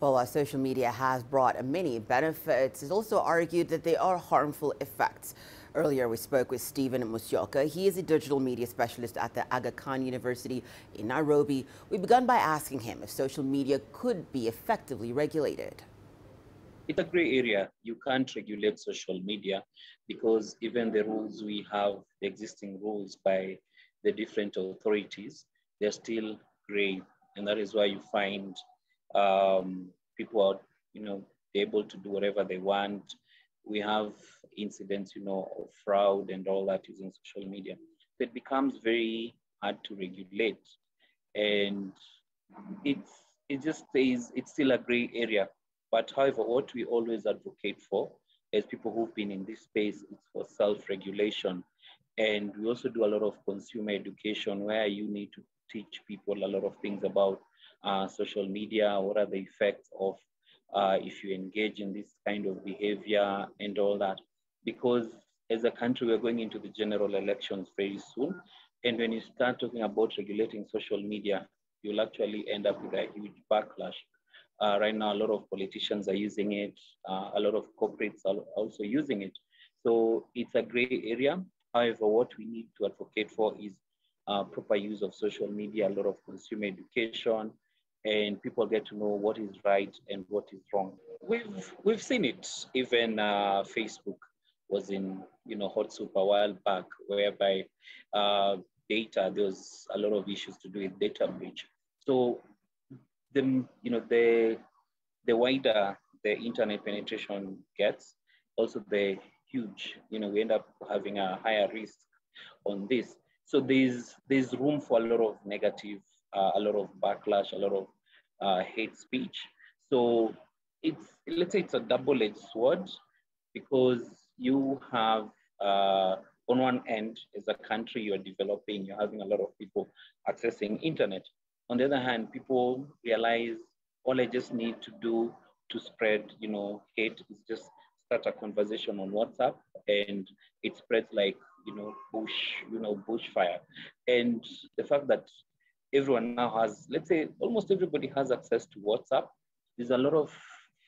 Well, while social media has brought many benefits, it's also argued that there are harmful effects. Earlier, we spoke with Stephen Musyoka. He is a digital media specialist at the Aga Khan University in Nairobi. We began by asking him if social media could be effectively regulated. It's a gray area. You can't regulate social media because even the rules we have, the existing rules by the different authorities, they're still gray. And that is why you find people are, able to do whatever they want. We have incidents, of fraud and all that using social media. So it becomes very hard to regulate. And it's, it just stays, it's still a gray area. But however, what we always advocate for as people who've been in this space is for self-regulation. And we also do a lot of consumer education where you need to teach people a lot of things about social media, what are the effects of if you engage in this kind of behavior and all that. Because as a country, we're going into the general elections very soon. And when you start talking about regulating social media, you'll actually end up with a huge backlash. Right now, a lot of politicians are using it. A lot of corporates are also using it. So it's a gray area. However, what we need to advocate for is proper use of social media, a lot of consumer education, and people get to know what is right and what is wrong. We've seen it. Even Facebook was in hot soup a while back, whereby data, there was a lot of issues to do with data breach. So the wider the internet penetration gets, also the huge, we end up having a higher risk on this. So there's room for a lot of negative, a lot of backlash, a lot of hate speech. So let's say it's a double-edged sword, because you have on one end, as a country, you're developing, you're having a lot of people accessing internet. On the other hand, people realize all I just need to do to spread, hate is just start a conversation on WhatsApp, and it spreads like, bushfire. And the fact that everyone now has, let's say, almost everybody has access to WhatsApp. There's a lot of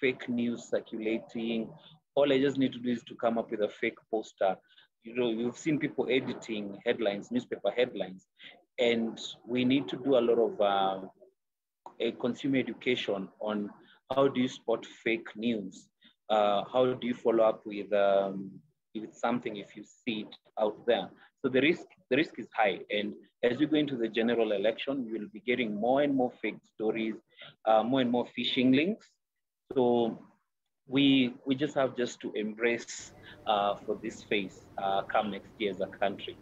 fake news circulating. All I just need to do is to come up with a fake poster. You've seen people editing headlines, newspaper headlines, and we need to do a lot of a consumer education on how do you spot fake news? How do you follow up with something if you see it out there? So the risk is high. And as you go into the general election, you will be getting more and more fake stories, more and more phishing links. So we just have to embrace for this phase come next year as a country.